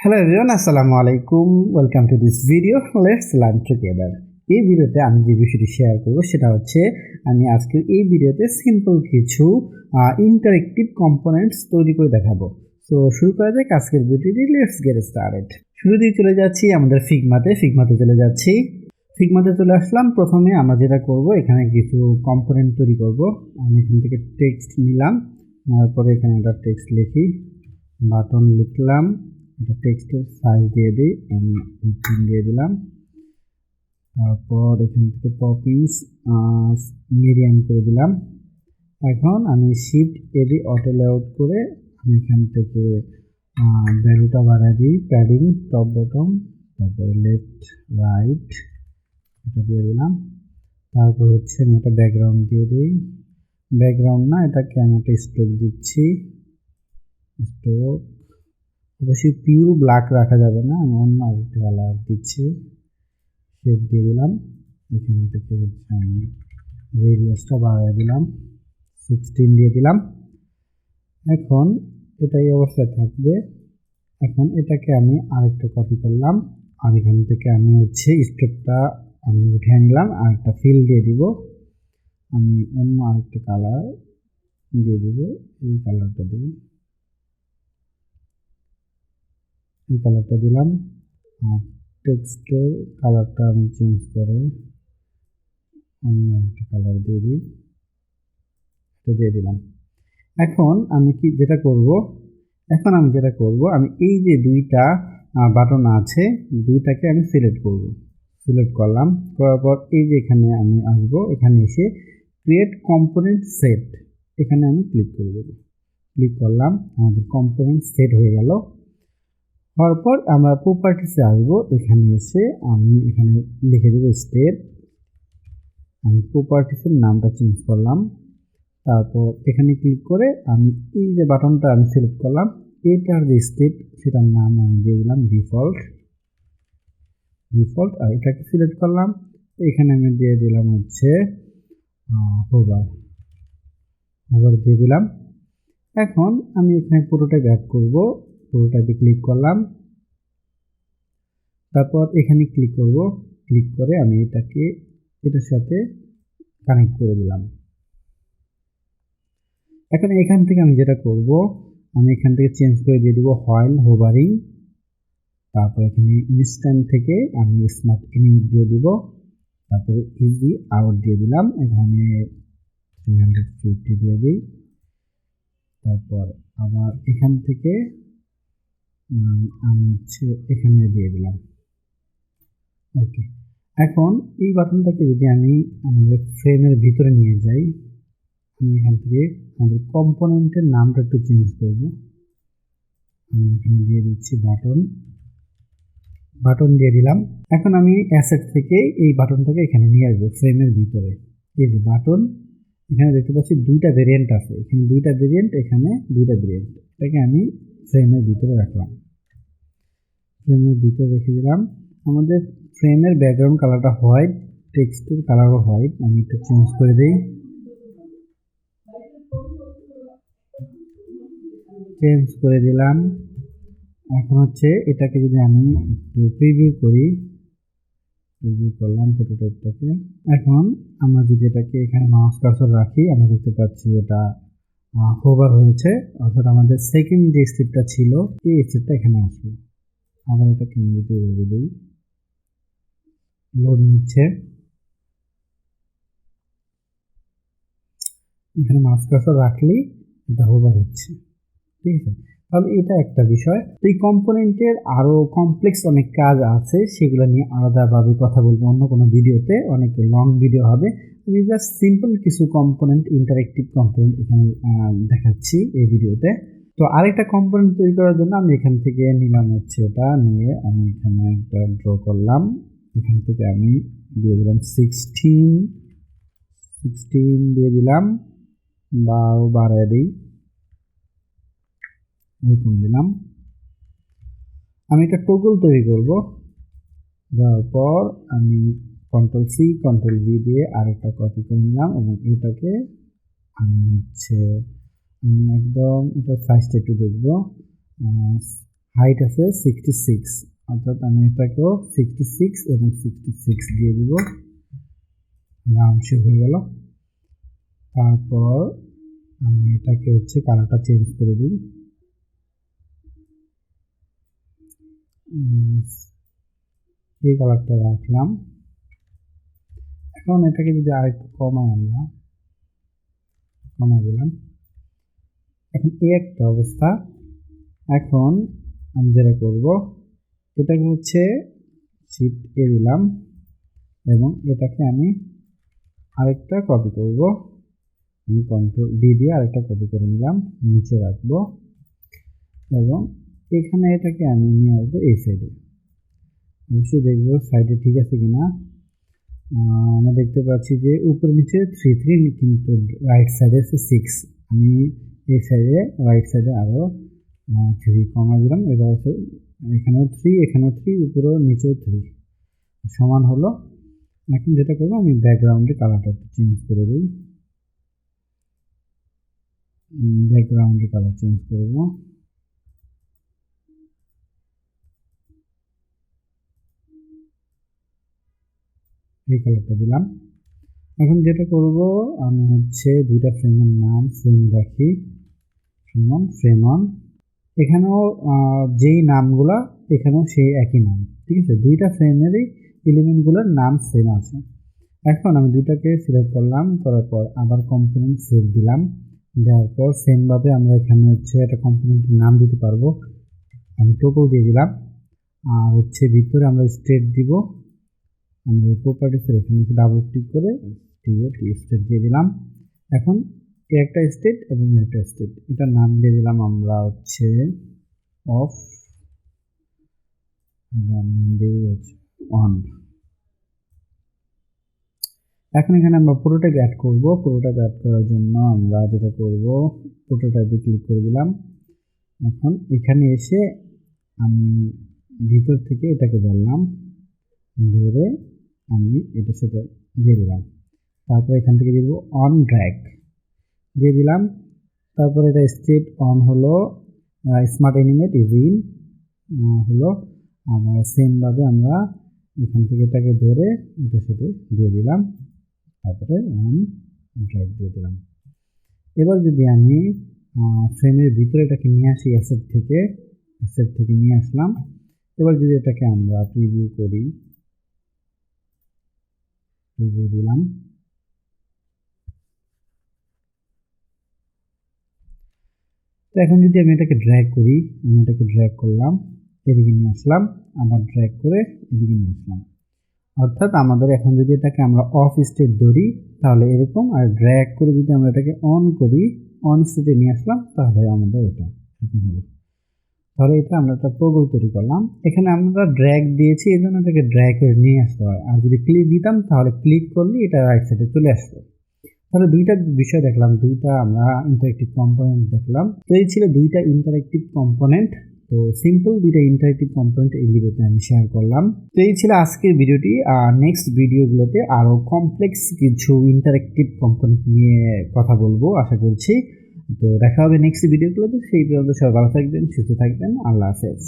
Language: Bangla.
Hello everyone, Assalamu alaikum. Welcome to this video. Let's learn together. এই ভিডিওতে আমি যে বিষয়টি শেয়ার করব সেটা হচ্ছে আমি আজকে এই ভিডিওতে সিম্পল কিছু ইন্টারেক্টিভ কম্পোনেন্টস তৈরি করে দেখাবো। সো শুরু করা যাক আজকের ভিডিওটি। Let's get started. শুরুতেই চলে যাচ্ছি আমাদের ফিগমাতে চলে যাচ্ছি। ফিগমাতে চলে আসলাম। প্রথমে আমরা যেটা করব এখানে কিছু কম্পোনেন্ট তৈরি করব। আমি এখান থেকে টেক্সট নিলাম, তারপরে এখানে একটা টেক্সট লিখি, বাটন লিখলাম, এটা টেক্সটের সাইজ দিয়ে দিই, আমি 18 দিয়ে দিলাম। তারপর এখান থেকে পপিংস মিডিয়াম করে দিলাম। এখন আমি শিফট এ দিয়ে অটো লেআউট করে আমি এখান থেকে ভ্যালুটা বাড়াই দিই, প্যাডিং টপ বটম, তারপরে লেফট রাইট এটা দিয়ে দিলাম। তারপর হচ্ছে আমি একটা ব্যাকগ্রাউন্ড দিয়ে দিই, ব্যাকগ্রাউন্ড না এটাকে আমি একটা স্ট্রোক দিচ্ছি, স্ট্রোক অবশ্যই পিওর ব্ল্যাক রাখা যাবে না, আমি অন্য আরেকটা কালার দিচ্ছি, শেড দিয়ে দিলাম। এখান থেকে হচ্ছে আমি রেডিয়াসটা বাড়িয়ে দিলাম, 16 দিয়ে দিলাম। এখন এটাই অবস্থায় থাকবে। এখন এটাকে আমি আরেকটা কপি করলাম, আর এখান থেকে আমি হচ্ছে স্ট্রোকটা আমি উঠিয়ে নিলাম, আর একটা ফিল দিয়ে দিব, আমি অন্য আরেকটা কালার দিয়ে দিব, এই কালারটা দিই, এই কালারটা দিলাম। আর টেক্সটের কালারটা আমি চেঞ্জ করে অন্য একটা কালার দিয়ে দিই, এটা দিয়ে দিলাম। এখন আমি যেটা করব আমি এই যে দুইটা বাটন আছে দুইটাকে আমি সিলেক্ট করলাম, করার পর এই যে এখানে আমি আসব, এখানে এসে ক্রিয়েট কম্পোনেন্ট সেট এখানে আমি ক্লিক করে দেব। ক্লিক করলাম, আমাদের কম্পোনেন্ট সেট হয়ে গেল। হওয়ার পর আমরা প্রপার্টিসে আসবো, এখানে এসে আমি এখানে লিখে দেবো স্টেট, আমি প্রপার্টিসের নামটা চেঞ্জ করলাম। তারপর এখানে ক্লিক করে আমি এই যে বাটনটা আমি সিলেক্ট করলাম এটার যে স্টেট সেটার নাম আমি দিয়ে দিলাম ডিফল্ট, আর এটাকে সিলেক্ট করলাম, এখানে আমি দিয়ে দিলাম হচ্ছে হোভার দিয়ে দিলাম। এখন আমি এখানে প্রোটোটাইপ অ্যাড করব, প্রোটোটাইপে ক্লিক করলাম, তারপর এখানে ক্লিক করে আমি এটাকে এটার সাথে কানেক্ট করে দিলাম। এখন এখান থেকে আমি যেটা করব আমি এখান থেকে চেঞ্জ করে দিয়ে দিব হোয়াইল হোভারিং, তারপর এখানে ইনস্ট্যান্ট থেকে আমি স্মার্ট এনিমেট দিয়ে দিব, তারপরে ইজি আউট দিয়ে দিলাম, এখানে 350 দিয়ে দিই। তারপর আবার এখান থেকে আমি হচ্ছে এখানে দিয়ে দিলাম। ওকে, এখন এই বাটনটাকে যদি আমি আমাদের ফ্রেমের ভিতরে নিয়ে যাই, আমি এখান থেকে আমাদের কম্পোনেন্টের নামটা একটু চেঞ্জ করব, আমি এখানে দিয়ে দিচ্ছি বাটন দিয়ে দিলাম। এখন আমি অ্যাসেট থেকে এই বাটনটাকে এখানে নিয়ে আসবো ফ্রেমের ভিতরে। এই যে বাটন এখানে দেখতে পাচ্ছি দুইটা ভেরিয়েন্ট আছে, এখানে দুইটা ভেরিয়েন্ট, এখানে দুইটা ভেরিয়েন্ট, এটাকে আমি ফ্রেমের ভিতরে রাখলাম, ফ্রেমের ভিতরে রেখে দিলাম। আমাদের ফ্রেমের ব্যাকগ্রাউন্ড কালারটা হোয়াইট, টেক্সটের কালারও হোয়াইট, আমি এটা চেঞ্জ করে দিই, চেঞ্জ করে দিলাম। এখন হচ্ছে এটাকে যদি আমি একটু প্রিভিউ করলাম প্রোটোটাইপটাকে। এখন আমরা যদি এটাকে এখানে মাউস কার্সর রাখি, আমরা দেখতে পাচ্ছি এটা হোভার হয়েছে, অর্থাৎ আমাদের সেকেন্ড যে স্টেপটা ছিল এই স্টেপটা এখানে আসলো। আবার এটাকে আমি যদি এভাবে দিই, লোড নিচ্ছে, এখানে মাউস কার্সর রাখলেই এটা হোভার হচ্ছে, ঠিক আছে। তাহলে এটা একটা বিষয়। তো এই কম্পোনেন্টের আরও কমপ্লেক্স অনেক কাজ আছে, সেগুলো নিয়ে আলাদাভাবে কথা বলবো অন্য কোনো ভিডিওতে, অনেক লং ভিডিও হবে। আমি জাস্ট সিম্পল কিছু কম্পোনেন্ট, ইন্টারেক্টিভ কম্পোনেন্ট এখানে দেখাচ্ছি এই ভিডিওতে। তো আরেকটা কম্পোনেন্ট তৈরি করার জন্য আমি এখান থেকে নিলাম হচ্ছে এটা নিয়ে আমি এখানে একটা ড্র করলাম, এখান থেকে আমি দিয়ে দিলাম 16 দিয়ে দিলাম, বা বাড়ায় দিই, এরকম দিলাম। আমি একটা টগল তৈরি করব, দেওয়ার পর আমি Ctrl+C Ctrl+V দিয়ে আরেকটা কপি করে নিলাম, এবং এটাকে আমি একদম এটা সাইজটা একটু দেখব, হাইট আছে 66, অর্থাৎ আমি এটাকেও 66 এবং 66 দিয়ে দিব, রাউন্ড শেপ হয়ে গেল। তারপর আমি এটাকে হচ্ছে কালারটা চেঞ্জ করে দিই, এই কালারটা রাখলাম। এখন এটাকে যদি আরেকটু আমরা কমাই দিলাম, এখন এই একটা অবস্থা। এখন আমি যেটা করব, এটাকে হচ্ছে শিফট এ দিলাম এবং এটাকে আমি আরেকটা কপি করব, আমি কন্ট্রোল ডি দিয়ে আরেকটা কপি করে নিলাম, নিচে রাখবো এবং এখানে এটাকে আমি নিয়ে আসবো এই সাইডে। অবশ্যই দেখবো সাইডে ঠিক আছে কিনা। আমরা দেখতে পাচ্ছি যে উপরে নিচে 3 3, কিন্তু রাইট সাইডে আছে 6। আমি এই সাইডে রাইট সাইডে আরও 3 কমা দিলাম। এবার হচ্ছে এখানেও 3, এখানেও 3, উপরেও নিচেও 3 সমান হলো। এখন যেটা করবো, আমি ব্যাকগ্রাউন্ডে কালারটা চেঞ্জ করে দিই, ব্যাকগ্রাউন্ডে কালার চেঞ্জ করব। এই কালারটা দিলাম। এখন যেটা করব, আমি হচ্ছে দুইটা ফ্রেমের নাম সেম রাখি, ফ্রেম অন। এখানেও যেই নামগুলা এখানেও সেই একই নাম, ঠিক আছে, দুইটা ফ্রেমেরই এলিমেন্টগুলোর নাম সেম আছে। এখন আমি দুইটাকে সিলেক্ট করলাম, করার পর আবার কম্পোনেন্ট সেভ দিলাম, দেওয়ার পর সেমভাবে আমরা এখানে হচ্ছে একটা কম্পোনেন্টের নাম দিতে পারবো। আমি টোপল দিয়ে দিলাম, আর হচ্ছে ভিতরে আমরা স্টেট দিব। আমরা এই প্রপার্টিসের এখানে ডাবল ক্লিক করে স্টেট দিয়ে দিলাম। এখন একটা স্টেট এবং একটা স্টেট, এটার নাম দিয়ে দিলাম আমরা হচ্ছে অফ, নাম দিয়ে হচ্ছে অন। এখন এখানে আমরা প্রোটোটাইপ অ্যাড করব। প্রোটোটাইপ অ্যাড করার জন্য আমরা যেটা করব, প্রোটোটাইপে ক্লিক করে দিলাম। এখন এখানে এসে আমি ভিতর থেকে এটাকে ধরলাম, ধরে আমি এটার সাথে দিয়ে দিলাম। তারপর এখান থেকে দিয়ে দেবো অন ড্র্যাগ দিয়ে দিলাম। তারপর এটা স্টেট অন হলো, স্মার্ট অ্যানিমেট ইজ ইন হলো। আমরা সেমভাবে আমরা এখান থেকে এটাকে ধরে এটার সাথে দিয়ে দিলাম, তারপরে অন ড্র্যাগ দিয়ে দিলাম। এবার যদি আমি ফ্রেমের ভিতরে এটাকে নিয়ে আসি, অ্যাসেট থেকে নিয়ে আসলাম। এবার যদি এটাকে আমরা প্রিভিউ করি, প্রিভিউ দিলাম। তো এখন যদি আমি এটাকে ড্র্যাগ করি, আমি এটাকে ড্র্যাগ করলাম, এদিকে নিয়ে আসলাম, আবার ড্র্যাগ করে এদিকে নিয়ে আসলাম। অর্থাৎ আমাদের এখন যদি এটাকে আমরা অফ স্টেট ধরি তাহলে এরকম, আর ড্র্যাগ করে যদি আমরা এটাকে অন করি, অন স্টেটে নিয়ে আসলাম, তাহলে আমাদের এটা এরকম হলো। তাহলে এটা আমরা একটা টগল তৈরি করলাম। এখানে আমরা ড্র্যাগ দিয়েছি, এই জন্য এটাকে ড্র্যাগ করে নিয়ে আসতে হয়। আর যদি ক্লিক দিতাম তাহলে ক্লিক করলে এটা রাইট সাইডে চলে আসতো। তাহলে দুইটা বিষয় দেখলাম, দুইটা আমরা ইন্টারেক্টিভ কম্পোনেন্ট দেখলাম। তো এই ছিল দুইটা ইন্টারেক্টিভ কম্পোনেন্ট। তো সিম্পল দুইটা ইন্টারেক্টিভ কম্পোনেন্ট এই ভিডিওতে আমি শেয়ার করলাম। তো এই ছিল আজকের ভিডিওটি। নেক্সট ভিডিওগুলোতে আরও কমপ্লেক্স কিছু ইন্টারেক্টিভ কম্পোনেন্ট নিয়ে কথা বলবো আশা করছি। তো দেখা হবে নেক্সট ভিডিওগুলোতে। সেই পর্যন্ত সবাই ভালো থাকবেন, সুস্থ থাকবেন। আল্লাহ হাফেজ।